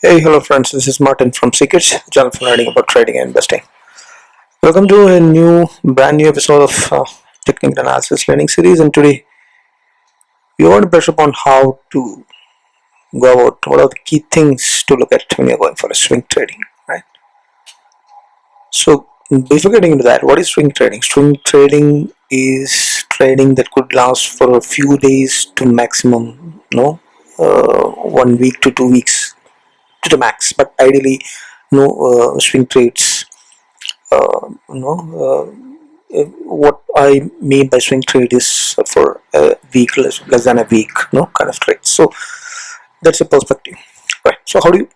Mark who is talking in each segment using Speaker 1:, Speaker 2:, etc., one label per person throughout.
Speaker 1: Hey, hello friends, this is Martin from Secrets, channel for learning about trading and investing. Welcome to a brand new episode of Technical Analysis Learning Series, and today we want to brush up on how to go about what are the key things to look at when you're going for a swing trading, right? So before getting into that, what is swing trading? Swing trading is trading that could last for a few days to maximum, 1 week to 2 weeks to the max, but ideally swing trades. What I mean by swing trade is for a week, less than a week, kind of trade. So that's a perspective, right? So how do you,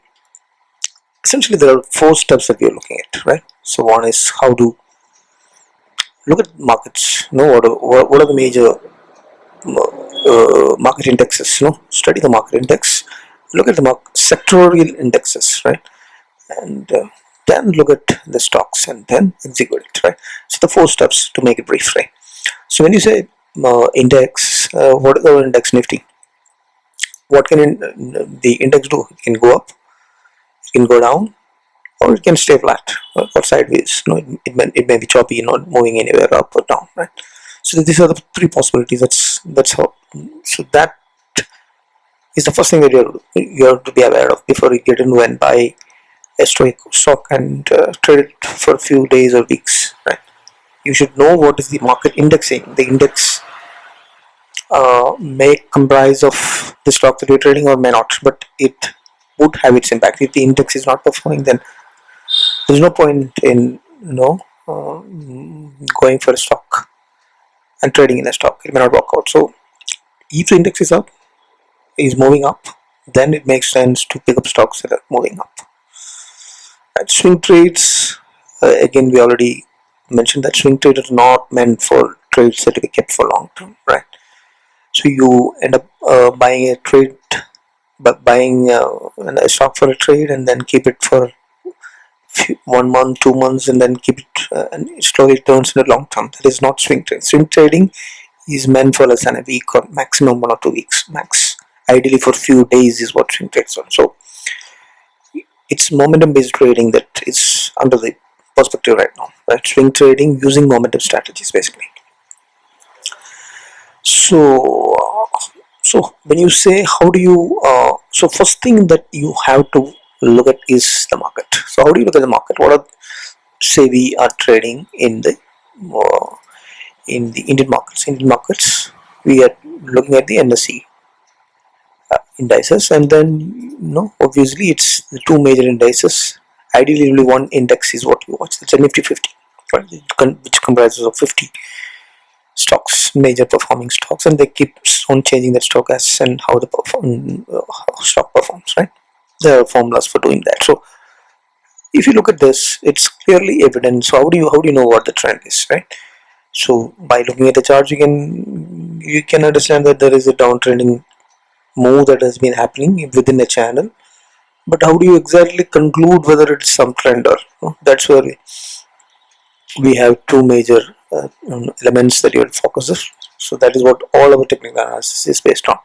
Speaker 1: essentially there are 4 steps that we are looking at, right? So one is how to look at markets, what are the major market indexes, study the market index, look at the sectorial indexes, right? And then look at the stocks and then execute it, right? So the 4 steps to make it brief, right? So when you say index, what is our index? Nifty. What can the index do? It can go up, it can go down, or it can stay flat or sideways. It may be choppy, not moving anywhere up or down, right? So these are the 3 possibilities. That's how. So that is the first thing that you have to be aware of before you get into and buy a stock and trade it for a few days or weeks, right? You should know what is the market indexing. The index may comprise of the stock that you're trading or may not, but it would have its impact. If the index is not performing, then there's no point in going for a stock and trading in a stock. It may not work out. So if the index is moving up, then it makes sense to pick up stocks that are moving up. Right? Swing trades, again, we already mentioned that swing trades are not meant for trades that to be kept for long term, right? So you end up buying a stock for a trade and then keep it for 1 month, 2 months, and then keep it and it slowly turns into long term. That is not swing trading. Swing trading is meant for less than a week or maximum 1 or 2 weeks max. Ideally for few days is what swing trades are. So it's momentum based trading that is under the perspective right now, right? Swing trading using momentum strategies basically. So when you say how do you so first thing that you have to look at is the market. So how do you look at the market? What are, say we are trading in the Indian markets, we are looking at the NSE indices, and then obviously it's the 2 major indices. Ideally only one index is what you watch. It's a Nifty 50, right? Which comprises of 50 stocks, major performing stocks, and they keep on changing that stock as and how the stock performs, right? There are formulas for doing that. So if you look at this, it's clearly evident. So how do you know what the trend is, right? So by looking at the chart, you can understand that there is a downtrending move that has been happening within a channel. But how do you exactly conclude whether it's some trend or that's where we have 2 major elements that you will focus on. So that is what all our technical analysis is based on.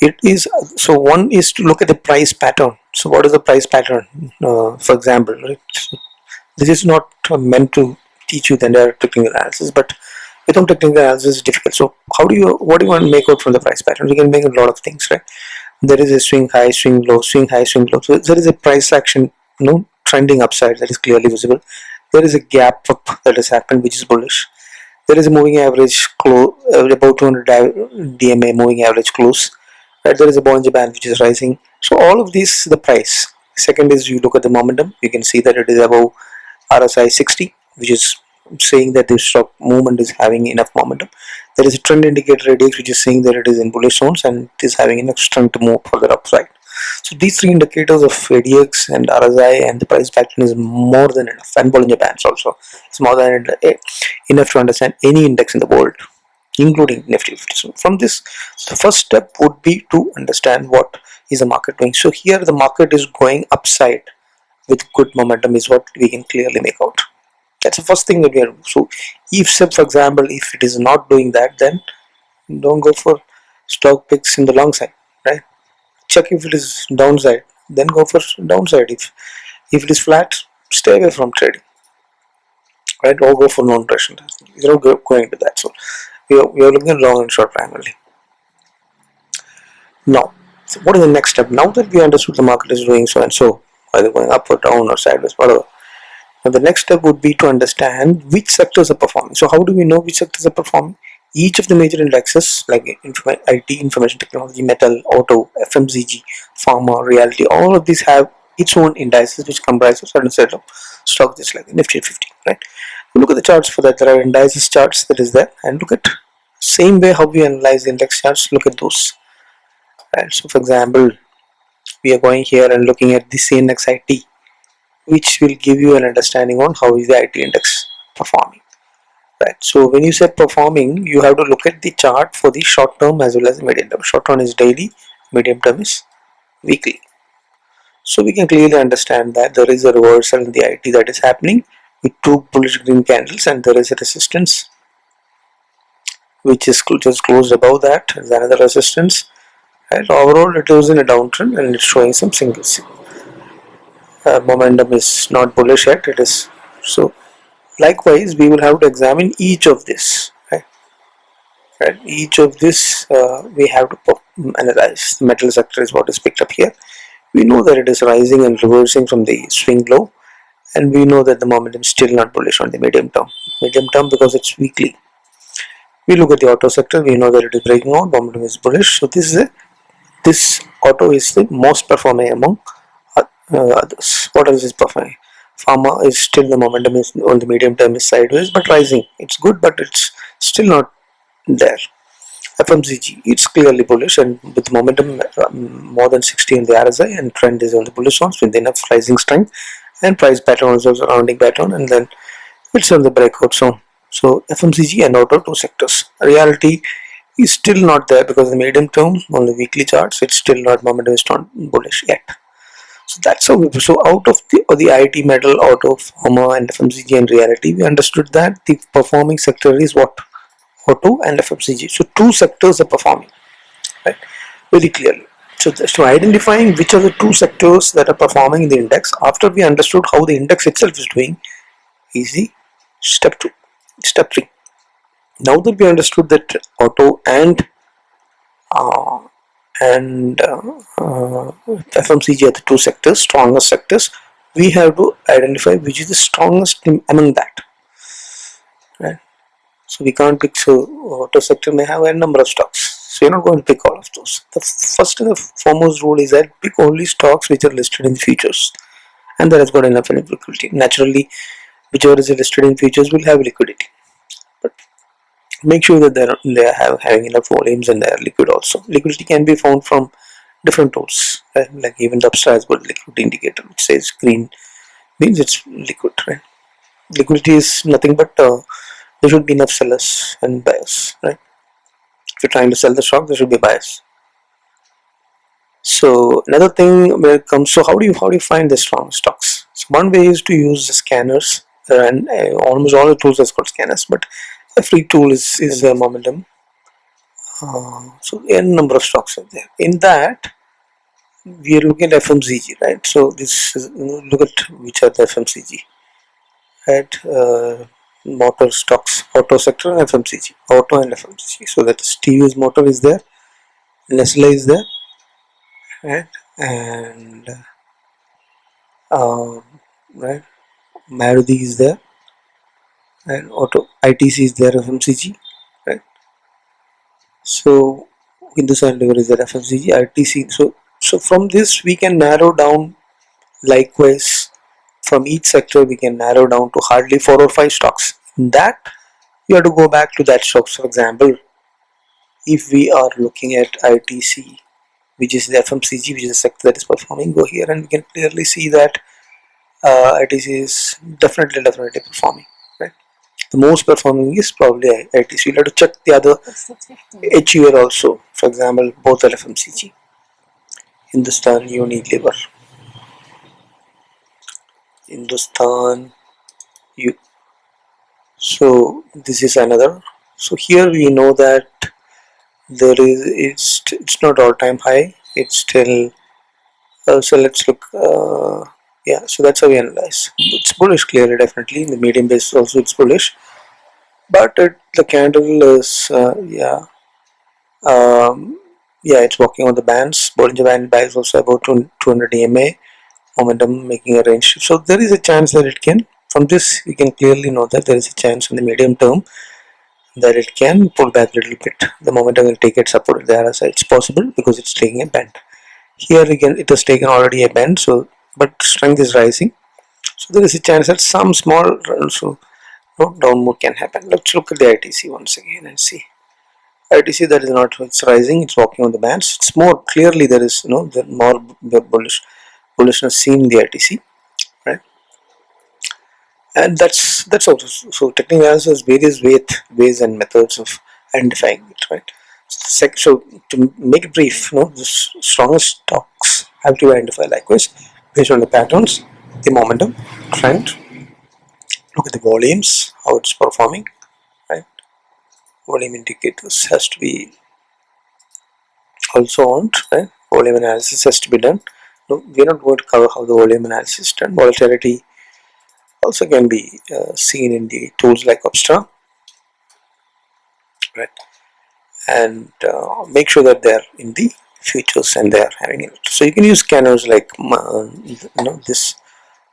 Speaker 1: It is, so one is to look at the price pattern. So what is the price pattern? For example, right? This is not meant to teach you the entire technical analysis, but without technical analysis it's difficult. So what do you want to make out from the price pattern? You can make a lot of things, right? There is a swing high, swing low, swing high, swing low. So there is a price action, trending upside that is clearly visible. There is a gap up that has happened, which is bullish. There is a moving average close, about 200 DMA moving average close. Right? There is a Bollinger Band which is rising. So all of these, the price. Second is you look at the momentum. You can see that it is above RSI 60, which is saying that the stock movement is having enough momentum. There is a trend indicator ADX which is saying that it is in bullish zones and it is having enough strength to move further upside. So these 3 indicators of ADX and RSI and the price pattern is more than enough, and Bollinger Bands also. It's more than enough to understand any index in the world, including Nifty 50. So from this, the first step would be to understand what is the market doing. So here the market is going upside with good momentum is what we can clearly make out. That's the first thing that we are. So if, say for example, if it is not doing that, then don't go for stock picks in the long side, right? Check if it is downside. then go for downside. If it is flat, stay away from trading, right? Or go for non-traditional. You're not going into that. So we are looking at long and short primarily. Now, so what is the next step? Now that we understood the market is doing so and so, either going up or down or sideways, whatever. Now the next step would be to understand which sectors are performing. So how do we know which sectors are performing? Each of the major indexes like IT, information technology, metal, auto, FMCG, pharma, realty, all of these have its own indices which comprise a certain set of stocks, just like the Nifty 50, right? Look at the charts for that. There are indices charts that is there, and look at same way how we analyze the index charts. Look at those. Right. So, for example, we are going here and looking at the CNX IT, which will give you an understanding on how is the IT index performing. Right. So when you say performing, you have to look at the chart for the short term as well as the medium term. Short term is daily, medium term is weekly. So we can clearly understand that there is a reversal in the IT that is happening with two bullish green candles, and there is a resistance which is just closed above that. There's another resistance. And overall, it is in a downtrend and it's showing some singles. Momentum is not bullish yet. It is so. Likewise, we will have to examine each of this. Right? Each of this we have to analyze. The metal sector is what is picked up here. We know that it is rising and reversing from the swing low, and we know that the momentum is still not bullish on the medium term. Medium term because it's weekly. We look at the auto sector. We know that it is breaking out. Momentum is bullish. So this auto is the most performing among others. What else is performing? Pharma is still the momentum is on the medium term is sideways but rising. It's good, but it's still not there. FMCG, it's clearly bullish and with momentum more than 60 in the RSI, and trend is on the bullish ones with enough rising strength, and price pattern is also rounding pattern, and then it's on the breakout zone. So FMCG and auto, two sectors. Reality is still not there because the medium term on the weekly charts, it's still not, momentum is not bullish yet. So that's how we, so out of the IT, metal, auto, pharma and FMCG and reality, we understood that the performing sector is what? Auto and FMCG. So two sectors are performing, right? Very clearly. So identifying which are the two sectors that are performing in the index after we understood how the index itself is doing is the step 2. Step 3. Now that we understood that auto and FMCG are the two sectors, strongest sectors, we have to identify which is the strongest among that, right? So we can't pick, so auto sector may have a number of stocks, so you're not going to pick all of those. The first and the foremost rule is that pick only stocks which are listed in futures and that has got enough liquidity. Naturally, whichever is listed in futures will have liquidity, but make sure that they are having enough volumes and they are liquid also. Liquidity can be found from different tools, right? Like even the Upstart has got liquid indicator which says green means it's liquid, right? Liquidity is nothing but there should be enough sellers and buyers, right? If you're trying to sell the stock, there should be buyers. So another thing when it comes to how do you find the strong stocks? So one way is to use the scanners, and almost all the tools has got scanners, but a free tool is momentum. So a number of stocks are there. In that we are looking at FMCG, right? So this is, look at which are the FMCG, right? Motor stocks, auto sector and FMCG, auto and FMCG. So that TVS Motor is there, Nestle is there, right? And right, Maruti is there, and auto ITC is there, FMCG, right? So Hindustan Lever is there, FMCG, ITC. So from this we can narrow down. Likewise, from each sector we can narrow down to hardly 4 or 5 stocks. In that you have to go back to that stocks. For example, if we are looking at ITC, which is the FMCG, which is the sector that is performing, go here and we can clearly see that ITC is definitely performing, right? The most performing is probably ITC. You'll have to check the other HUL also. For example, both are FMCG. Hindustan Unilever, Hindustan U. So this is another. So here we know that there is it's not all time high. It's still So let's look. Yeah, so that's how we analyze. It's bullish clearly, definitely. In the medium basis also it's bullish, but the candle is yeah, it's working on the bands. Bollinger Band buy is also about 200 EMA momentum, making a range shift. So there is a chance that it can. From this, you can clearly know that there is a chance in the medium term that it can pull back a little bit. The momentum will take it support there as it's possible because it's taking a bend. Here again, it has taken already a bend, so but strength is rising. So there is a chance that some small also down move can happen. Let's look at the ITC once again and see. ITC, that is not, it's rising, it's walking on the bands. It's more clearly there is the more bullishness seen in the ITC, right? And that's also so technical analysis various ways and methods of identifying it, right? So to make it brief, the strongest stocks have to identify likewise based on the patterns, the momentum, trend. Look at the volumes, how it's performing, right? Volume indicators has to be also on, right? Volume analysis has to be done. No, we're not going to cover how the volume analysis is done. Volatility also can be seen in the tools like Opstra, right? And make sure that they're in the futures and they're having it. So you can use scanners like this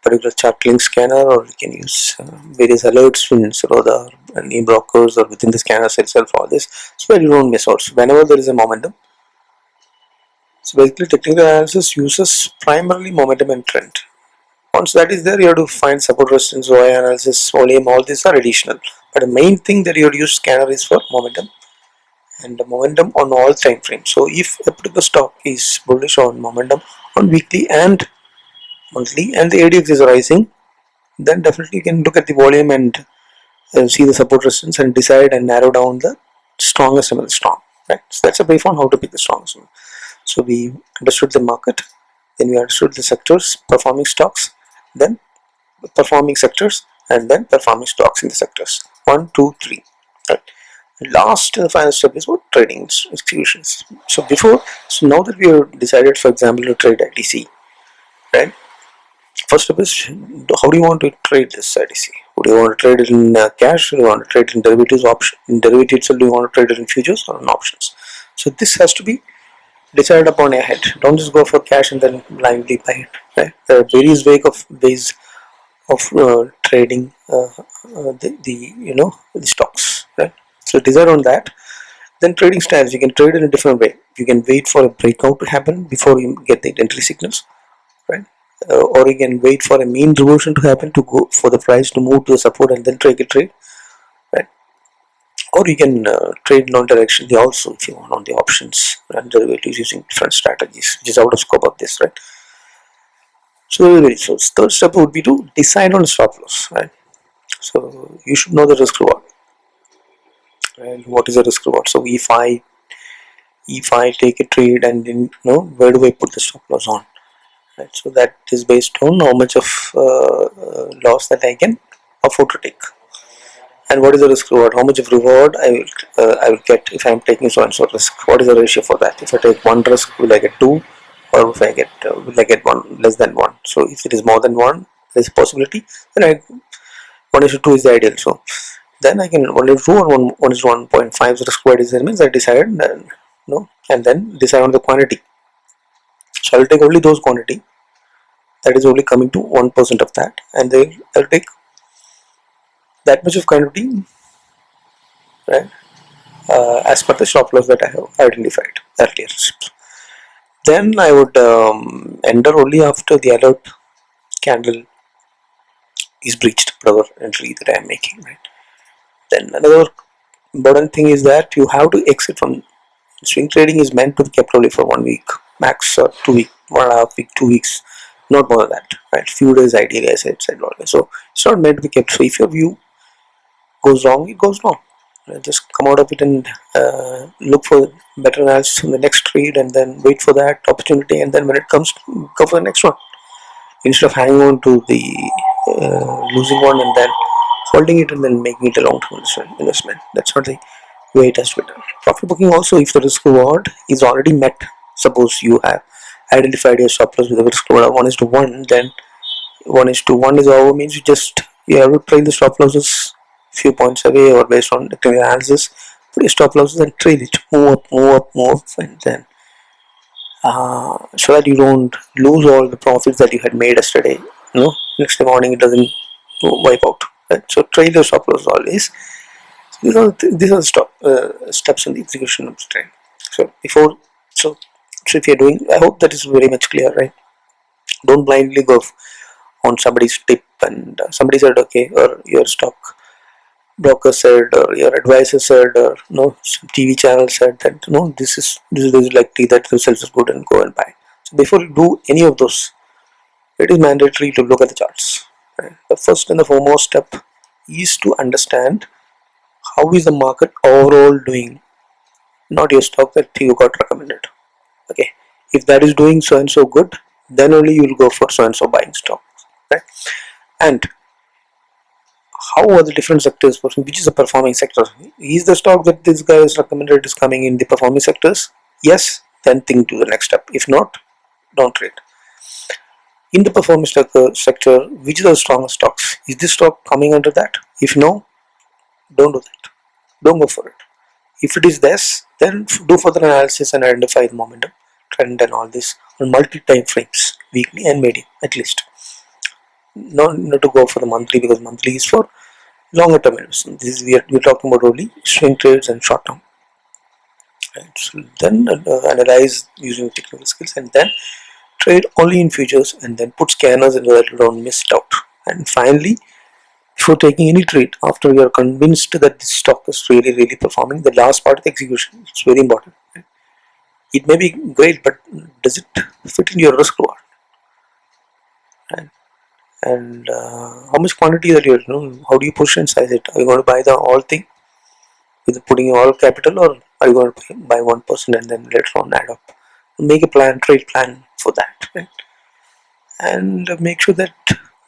Speaker 1: particular chart link scanner, or you can use various alerts in Zerodha and e-brokers or within the scanners itself. All this, so that you don't miss out. So whenever there is a momentum, so basically technical analysis uses primarily momentum and trend. Once that is there, you have to find support resistance, OI analysis, volume, all these are additional. But the main thing that you have to use scanner is for momentum, and the momentum on all time frames. So if a particular stock is bullish on momentum on weekly and monthly, and the ADX is rising, then definitely you can look at the volume and see the support resistance and decide and narrow down the strongest and the strong. Right. So that's a brief on how to pick the strongest one. So we understood the market, then we understood the sectors, performing stocks, then performing sectors, and then performing stocks in the sectors. 1, 2, 3. Right. Last and final step is what trading exclusions. So now that we have decided, for example, to trade ITC, right? First step is, how do you want to trade this ITC? Do you want to trade it in cash? Do you want to trade it in derivatives option? In derivatives, do you want to trade it in futures or in options? So this has to be decided upon ahead. Don't just go for cash and then blindly buy it. Right? There are various ways of trading the stocks. Right? So decide on that. Then trading styles, you can trade in a different way. You can wait for a breakout to happen before you get the entry signals, right? Or you can wait for a mean reversion to happen to go for the price to move to the support and then take a trade, right? Or you can trade non-directionally also if you want on the options and derivatives using different strategies, which is out of scope of this, right? So third step would be to decide on stop loss, right? So you should know the risk reward. And what is the risk reward? So if I take a trade and then where do I put the stop loss on, right? So that is based on how much of loss that I can afford to take, and what is the risk reward, how much of reward I will get if I am taking so and so risk. What is the ratio for that? If I take one risk, will I get two, or if I get will I get one less than one? So if it is more than one, there is a possibility, then 1:2 is the ideal. So then I can 1:2 or 1:1.5 risk reward is means I decide and then decide on the quantity. So I will take only those quantity that is only coming to 1% of that, and then I'll take that much of quantity, right, as per the stop loss that I have identified earlier. Then I would enter only after the alert candle is breached, whatever entry that I am making, right. Then another important thing is that you have to exit from swing trading. Is meant to be kept only for 1 week max, or 2 week, 1.5 week, 2 weeks, not more than that, right? Few days ideally, as I said always. So it's not meant to be kept. So if your view goes wrong, it goes wrong. Just come out of it and look for better analysis in the next trade, and then wait for that opportunity, and then when it comes, go for the next one instead of hanging on to the losing one and then holding it and then making it a long-term investment. That's not the way it has to be done. Profit booking also, if the risk reward is already met, suppose you have identified your stop loss with a risk reward of 1:1, then 1:1 is over, means you have to trail the stop losses few points away, or based on technical analysis, put your stop losses and trail it, move up, move up, move up, and then so that you don't lose all the profits that you had made yesterday. Next day morning it doesn't wipe out. Right? So trail your stop loss always. These are the steps in the execution of the trade. So if you're doing, I hope that is very much clear, right? Don't blindly go on somebody's tip, and somebody said okay, or your stock broker said, or your advisor said, or some TV channel said that this is likely that results are good, and go and buy. So before you do any of those, it is mandatory to look at the charts. Right? The first and the foremost step is to understand how is the market overall doing, not your stock that you got recommended. Okay, if that is doing so and so good, then only you will go for so and so buying stock. Right? And how are the different sectors, which is a performing sector? Is the stock that this guy has recommended is coming in the performing sectors? Yes, then think to the next step. If not, don't trade. In the performing sector, which are the strongest stocks? Is this stock coming under that? If no, don't do that. Don't go for it. If it is this, then do further analysis and identify the momentum, trend, and all this on multi-time frames, weekly and medium at least. Not to go for the monthly, because monthly is for longer term investment. This is we're talking about only swing trades and short term. Right? So then analyze using technical skills, and then trade only in futures, and then put scanners in so that you don't miss out. And finally, before taking any trade, after you are convinced that this stock is really performing, the last part of the execution is very important. Right? It may be great, but does it fit in your risk reward? Right? And how much quantity that you're, how do you push and size it? Are you going to buy the whole thing with putting all capital, or are you going to buy 1% and then later on add up? Make a plan, trade plan for that, right? And make sure that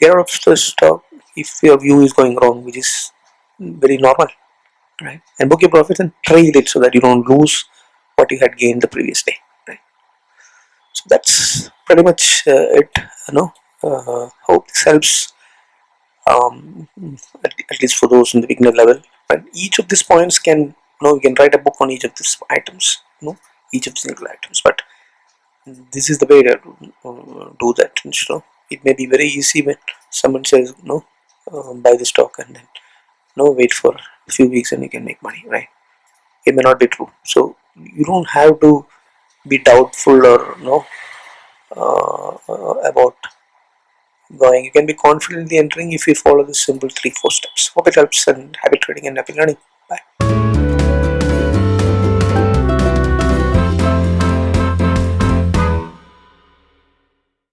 Speaker 1: get out of the stock if your view is going wrong, which is very normal, right? And book your profits and trail it so that you don't lose what you had gained the previous day, right? So that's pretty much it. Hope this helps, at least for those in the beginner level. And each of these points can, you can write a book on each of these items, each of the single items. But this is the way to do that. It may be very easy when someone says buy the stock, and then wait for a few weeks and you can make money, right? It may not be true. So you don't have to be doubtful or about going. You can be confidently entering if you follow the simple 3-4 steps. Hope it helps, and happy trading and happy learning. Bye.